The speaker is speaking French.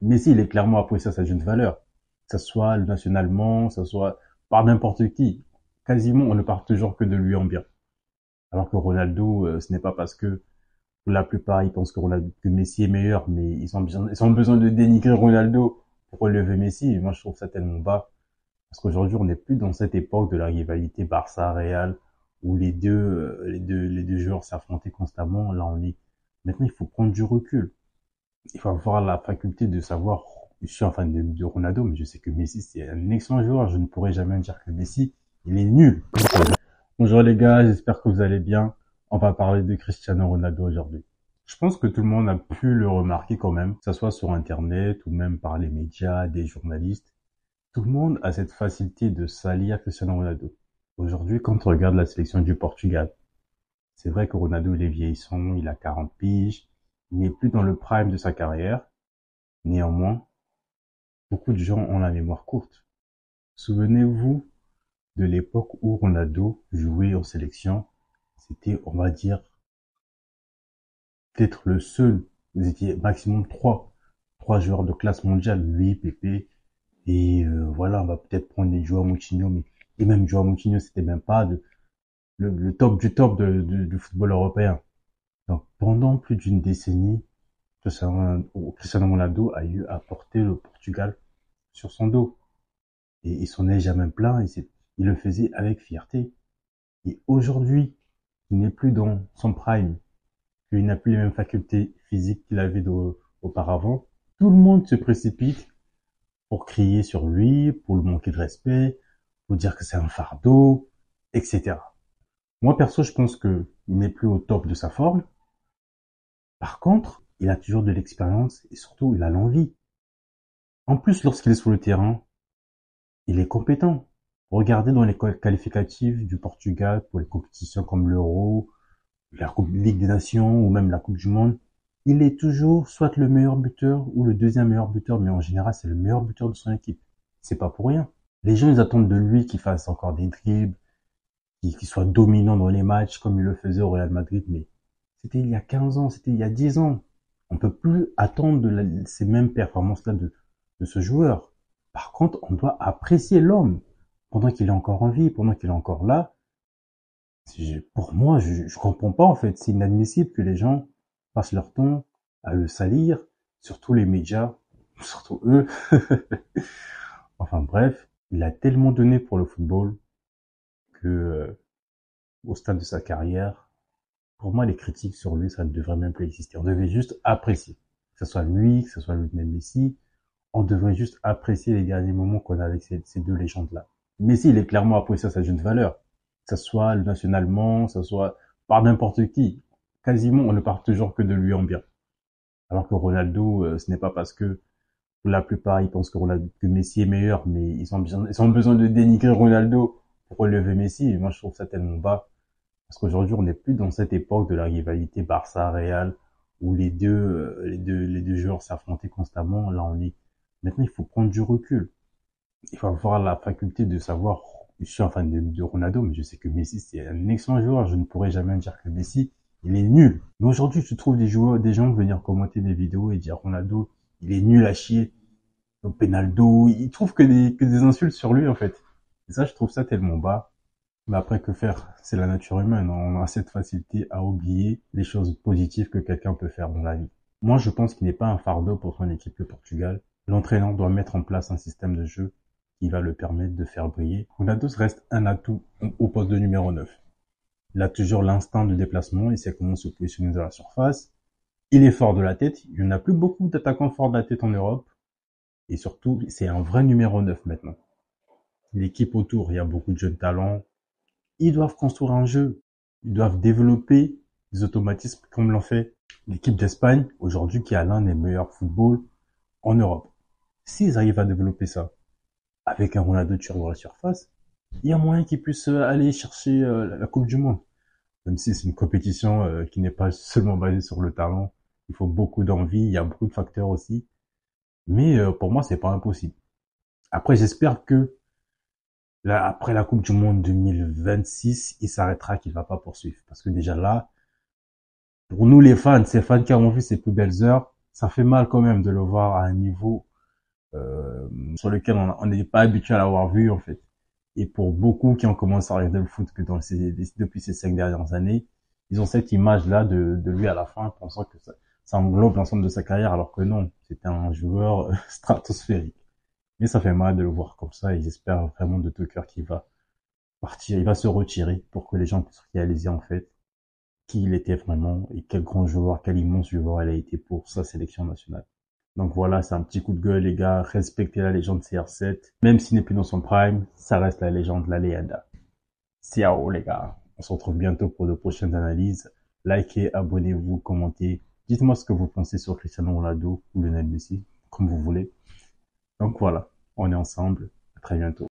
Messi, il est clairement apprécié à sa jeune valeur. Que ce soit nationalement, que ce soit par n'importe qui. Quasiment, on ne parle toujours que de lui en bien. Alors que Ronaldo, ce n'est pas parce que pour la plupart, ils pensent que Messi est meilleur, mais ils ont besoin de dénigrer Ronaldo pour relever Messi. Et moi, je trouve ça tellement bas. Parce qu'aujourd'hui, on n'est plus dans cette époque de la rivalité Barça-Real où les deux joueurs s'affrontaient constamment. Là, maintenant, il faut prendre du recul. Il faut avoir la faculté de savoir, je suis un fan de Ronaldo, mais je sais que Messi, c'est un excellent joueur. Je ne pourrais jamais dire que Messi, il est nul. Bonjour les gars, j'espère que vous allez bien. On va parler de Cristiano Ronaldo aujourd'hui. Je pense que tout le monde a pu le remarquer quand même, que ce soit sur Internet ou même par les médias, des journalistes. Tout le monde a cette facilité de salir Cristiano Ronaldo. Aujourd'hui, quand on regarde la sélection du Portugal, c'est vrai que Ronaldo, il est vieillissant, il a 40 piges, il n'est plus dans le prime de sa carrière. Néanmoins, beaucoup de gens ont la mémoire courte. Souvenez-vous de l'époque où Ronaldo jouait en sélection. C'était, on va dire, peut-être le seul. Vous étiez maximum trois joueurs de classe mondiale, lui, Pepe, et voilà, on va peut-être prendre les joueurs Moutinho, mais et même Joao Moutinho, c'était même pas le top du top du football européen. Donc pendant plus d'une décennie, Cristiano Ronaldo a eu à porter le Portugal sur son dos. Et il s'en est jamais plaint, il le faisait avec fierté. Et aujourd'hui, il n'est plus dans son prime, qu'il n'a plus les mêmes facultés physiques qu'il avait auparavant. Tout le monde se précipite pour crier sur lui, pour le manquer de respect, pour dire que c'est un fardeau, etc. Moi, perso, je pense que il n'est plus au top de sa forme. Par contre, il a toujours de l'expérience et surtout, il a l'envie. En plus, lorsqu'il est sur le terrain, il est compétent. Regardez dans les qualificatifs du Portugal pour les compétitions comme l'Euro, la Coupe Ligue des Nations ou même la Coupe du Monde. Il est toujours soit le meilleur buteur ou le deuxième meilleur buteur, mais en général, c'est le meilleur buteur de son équipe. C'est pas pour rien. Les gens, ils attendent de lui qu'il fasse encore des dribbles, qu'il soit dominant dans les matchs comme il le faisait au Real Madrid, mais c'était il y a 15 ans, c'était il y a 10 ans. On peut plus attendre ces mêmes performances-là de ce joueur. Par contre, on doit apprécier l'homme pendant qu'il est encore en vie, pendant qu'il est encore là. Pour moi, je comprends pas en fait. C'est inadmissible que les gens passent leur temps à le salir, surtout les médias, surtout eux. Enfin bref, il a tellement donné pour le football que au stade de sa carrière, pour moi, les critiques sur lui, ça ne devrait même plus exister. On devait juste apprécier. Que ce soit lui, que ce soit Lionel Messi, on devrait juste apprécier les derniers moments qu'on a avec ces deux légendes-là. Messi, il est clairement apprécié à sa jeune valeur. Que ce soit nationalement, que ce soit par n'importe qui. Quasiment, on ne parle toujours que de lui en bien. Alors que Ronaldo, ce n'est pas parce que pour la plupart, ils pensent que Messi est meilleur, mais ils ont besoin de dénigrer Ronaldo pour relever Messi. Et moi, je trouve ça tellement bas. Parce qu'aujourd'hui, on n'est plus dans cette époque de la rivalité Barça-Real où les deux joueurs s'affrontaient constamment. Maintenant, il faut prendre du recul. Il faut avoir la faculté de savoir, je suis un fan de Ronaldo, mais je sais que Messi, c'est un excellent joueur. Je ne pourrais jamais dire que Messi, il est nul. Mais aujourd'hui, je trouve des gens venir commenter des vidéos et dire Ronaldo, il est nul à chier. Penaldo, ils trouvent que des insultes sur lui, en fait. Et ça, je trouve ça tellement bas. Mais après, que faire? C'est la nature humaine. On a cette facilité à oublier les choses positives que quelqu'un peut faire dans la vie. Moi, je pense qu'il n'est pas un fardeau pour son équipe, le Portugal. L'entraîneur doit mettre en place un système de jeu qui va le permettre de faire briller. Ronaldo reste un atout au poste de numéro 9. Il a toujours l'instinct de déplacement, il sait comment se positionner dans la surface. Il est fort de la tête. Il n'y en a plus beaucoup d'attaquants forts de la tête en Europe. Et surtout, c'est un vrai numéro 9 maintenant. L'équipe autour, il y a beaucoup de jeunes talents. Ils doivent construire un jeu. Ils doivent développer des automatismes comme l'ont fait l'équipe d'Espagne aujourd'hui qui a l'un des meilleurs footballs en Europe. S'ils arrivent à développer ça avec un Ronaldo tir dans la surface, il y a moyen qu'ils puissent aller chercher la Coupe du Monde. Même si c'est une compétition qui n'est pas seulement basée sur le talent, il faut beaucoup d'envie, il y a beaucoup de facteurs aussi. Mais pour moi, c'est pas impossible. Après, j'espère que là, après la Coupe du Monde 2026, il s'arrêtera, qu'il va pas poursuivre. Parce que déjà là, pour nous les fans, ces fans qui ont vu ses plus belles heures, ça fait mal quand même de le voir à un niveau sur lequel on n'est pas habitué à l'avoir vu en fait. Et pour beaucoup qui ont commencé à regarder le foot que depuis ces 5 dernières années, ils ont cette image-là de lui à la fin, pensant que ça englobe l'ensemble de sa carrière, alors que non, c'était un joueur stratosphérique. Mais ça fait mal de le voir comme ça, et j'espère vraiment de tout cœur qu'il va partir, il va se retirer pour que les gens puissent réaliser en fait qui il était vraiment et quel grand joueur, quel immense joueur elle a été pour sa sélection nationale. Donc voilà, c'est un petit coup de gueule, les gars. Respectez la légende CR7. Même s'il n'est plus dans son prime, ça reste la légende, la leyenda. Ciao, les gars. On se retrouve bientôt pour de prochaines analyses. Likez, abonnez-vous, commentez. Dites-moi ce que vous pensez sur Cristiano Ronaldo ou Lionel Messi, comme vous voulez. Donc voilà, on est ensemble. À très bientôt.